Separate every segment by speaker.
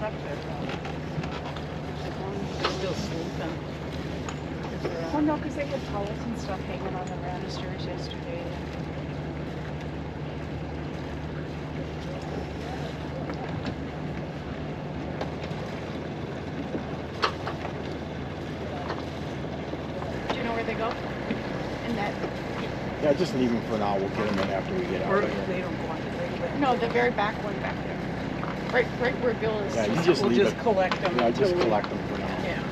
Speaker 1: up there. They're still sleeping.
Speaker 2: Well, no, because they had towels and stuff hanging on the banisters yesterday. Do you know where they go? In that?
Speaker 3: Yeah, just leave them for now. We'll get them in after we get out
Speaker 1: Or
Speaker 3: of here.
Speaker 1: they don't go on the regular.
Speaker 2: No, the very back one back there. Right where Bill is.
Speaker 3: Yeah, you just
Speaker 1: We'll
Speaker 3: leave
Speaker 1: just
Speaker 3: it.
Speaker 1: collect them.
Speaker 3: Yeah,
Speaker 1: until
Speaker 3: just
Speaker 1: we-
Speaker 3: collect them for now.
Speaker 1: Yeah.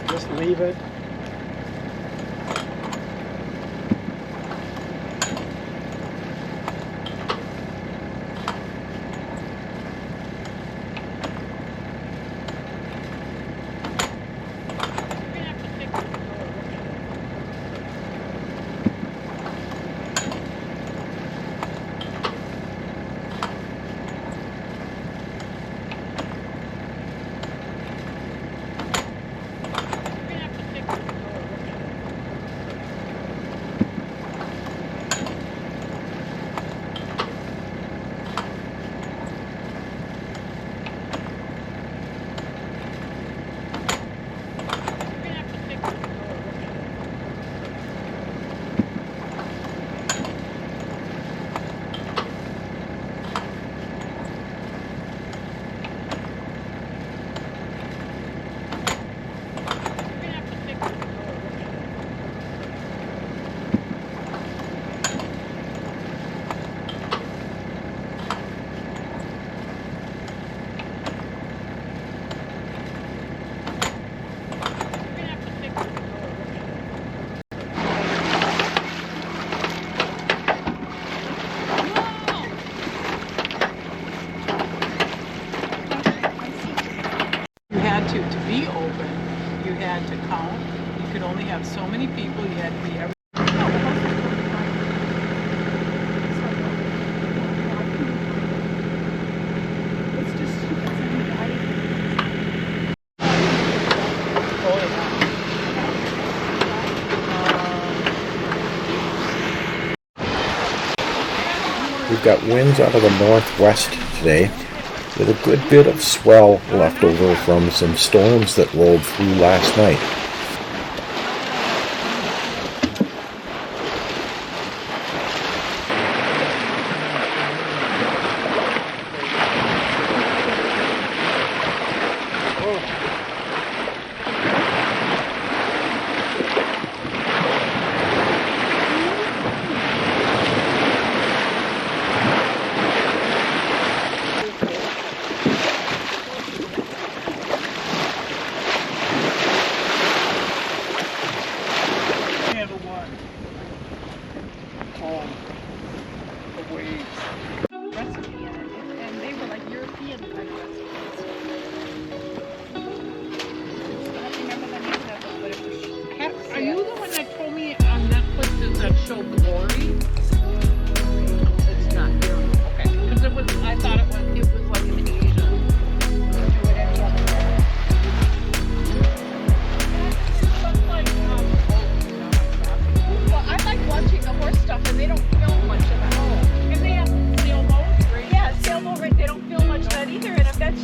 Speaker 3: Just leave it.
Speaker 1: To be open, you had to count. You could only have so many people. You had to be every.
Speaker 2: It's just
Speaker 4: We've got winds out of the northwest today, with a good bit of swell left over from some storms that rolled through last night.
Speaker 2: recipe in it, and they were like European kind of recipes. I don't remember the name of it, but it was.
Speaker 1: Are you the one that told me on Netflix is that show Glory? It's not. Okay. Because it was. I thought it was like an Asian.
Speaker 2: Well, I like watching the horse stuff, and they don't film much of that.
Speaker 1: And they have sailboats, right?
Speaker 2: Yeah, sailboat, right? They don't film much of that either. And if that's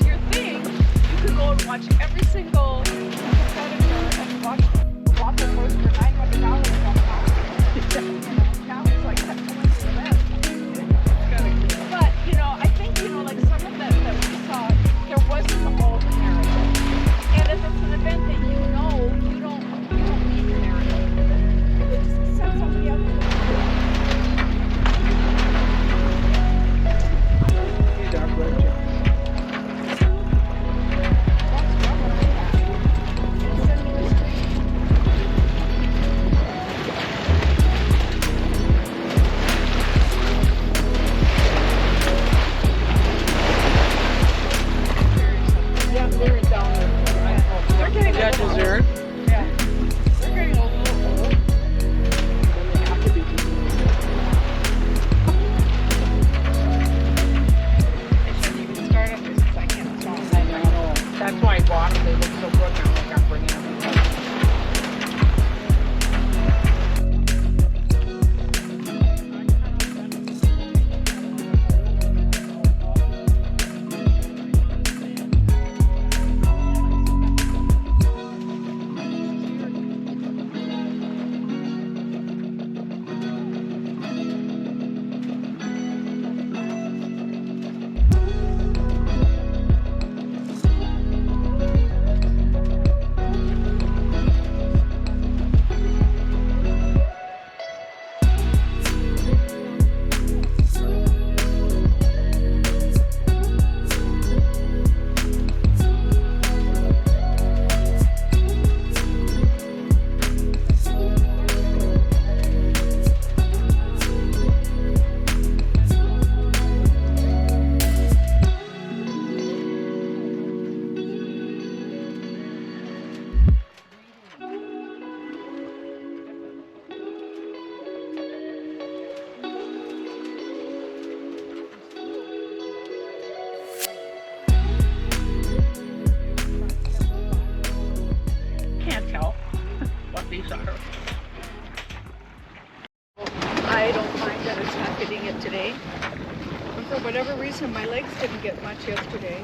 Speaker 2: it today. And for whatever reason, my legs didn't get much yesterday.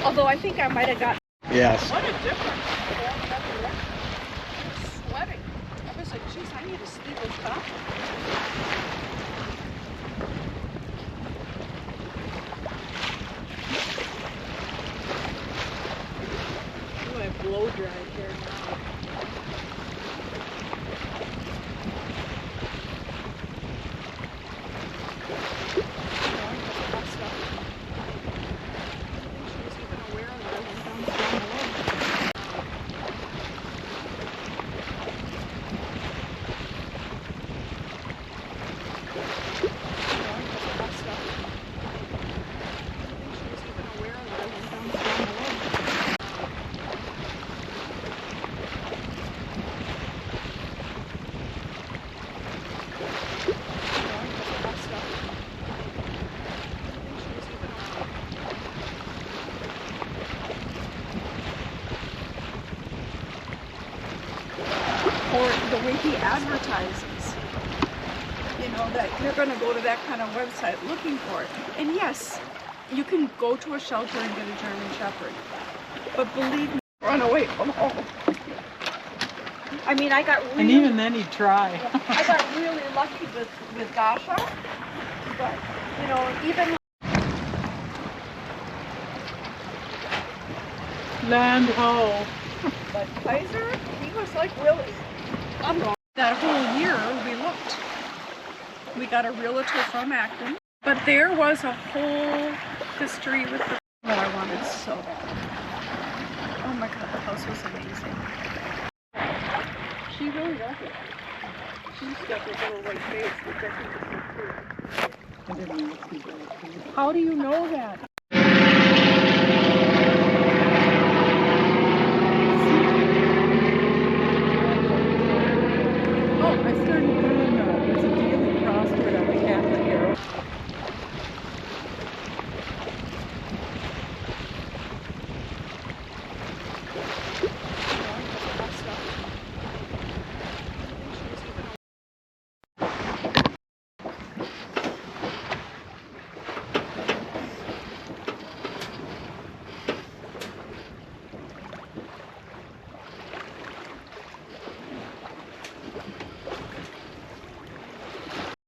Speaker 2: Although I think I might have got.
Speaker 3: Yes.
Speaker 2: What a difference. I'm sweating. I was like, geez, I need a sleeveless top.
Speaker 1: Ooh, I blow dried here now.
Speaker 2: Or the way he advertises, you know, that you're going to go to that kind of website looking for it. And yes, you can go to a shelter and get a German Shepherd, but believe me, run away from home. I mean, I got really,
Speaker 1: And even then he'd try.
Speaker 2: I got really lucky with Dasha, but you know, even
Speaker 1: Land ho.
Speaker 2: but Kaiser, he was like really. I'm wrong. That whole year we looked. We got a realtor from Acton, but there was a whole history with the that I wanted so bad. Oh my god, the house was amazing. She really does it. She's got this little white face that doesn't look good. How do you know that? Oh, I started doing there's a daily crossword on the Catholic Arrow.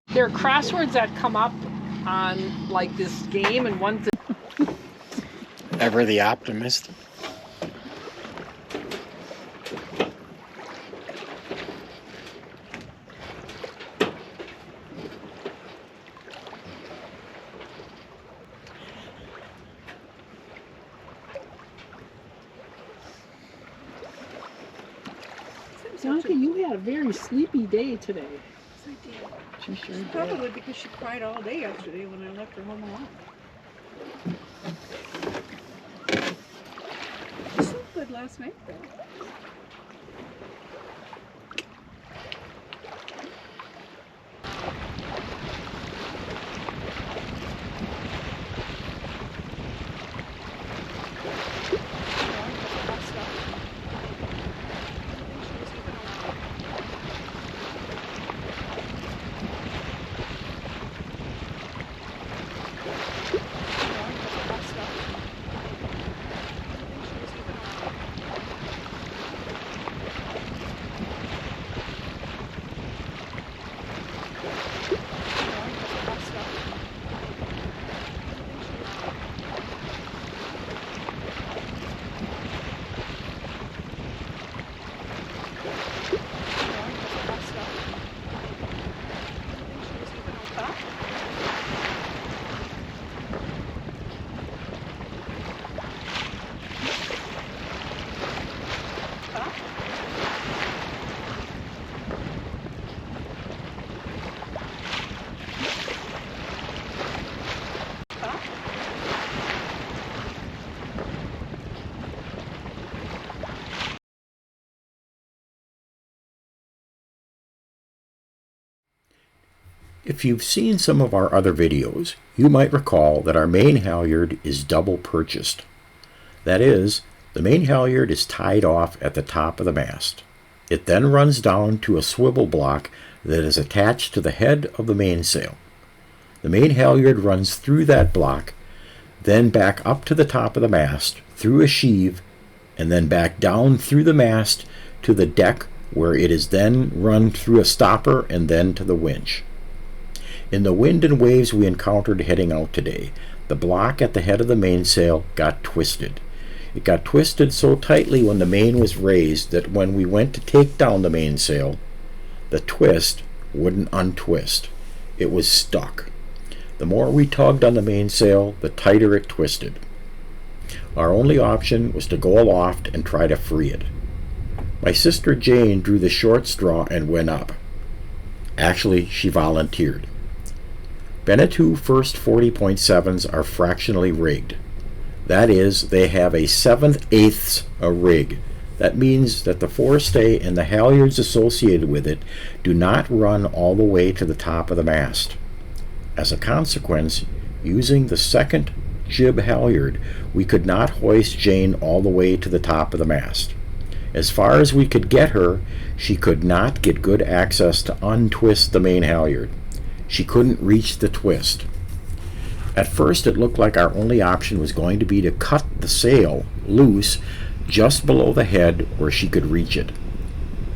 Speaker 1: There are crosswords that come up on like this game and ones that
Speaker 3: Ever the optimist.
Speaker 1: Bianca, you had a very sleepy day today. She sure did.
Speaker 2: Probably because she cried all day yesterday when I left her home alone. She slept good last night though.
Speaker 4: If you've seen some of our other videos, you might recall that our main halyard is double purchased. That is, the main halyard is tied off at the top of the mast. It then runs down to a swivel block that is attached to the head of the mainsail. The main halyard runs through that block, then back up to the top of the mast, through a sheave, and then back down through the mast to the deck, where it is then run through a stopper and then to the winch. In the wind and waves we encountered heading out today, the block at the head of the mainsail got twisted. It got twisted so tightly when the main was raised that when we went to take down the mainsail, the twist wouldn't untwist. It was stuck. The more we tugged on the mainsail, the tighter it twisted. Our only option was to go aloft and try to free it. My sister Jane drew the short straw and went up. Actually, she volunteered. Beneteau first 40.7s are fractionally rigged. That is, they have a 7/8 a rig. That means that the forestay and the halyards associated with it do not run all the way to the top of the mast. As a consequence, using the second jib halyard, we could not hoist Jane all the way to the top of the mast. As far as we could get her, she could not get good access to untwist the main halyard. She couldn't reach the twist. At first it looked like our only option was going to be to cut the sail loose just below the head where she could reach it.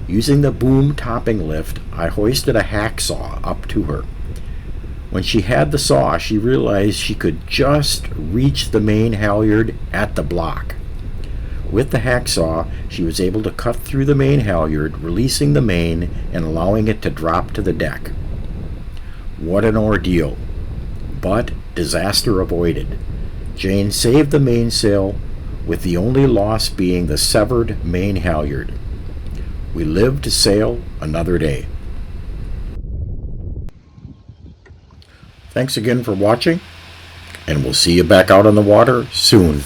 Speaker 4: Using the boom topping lift, I hoisted a hacksaw up to her. When she had the saw, she realized she could just reach the main halyard at the block. With the hacksaw, she was able to cut through the main halyard, releasing the main and allowing it to drop to the deck. What an ordeal! But disaster avoided. Jane saved the mainsail, with the only loss being the severed main halyard. We lived to sail another day. Thanks again for watching, and we'll see you back out on the water soon.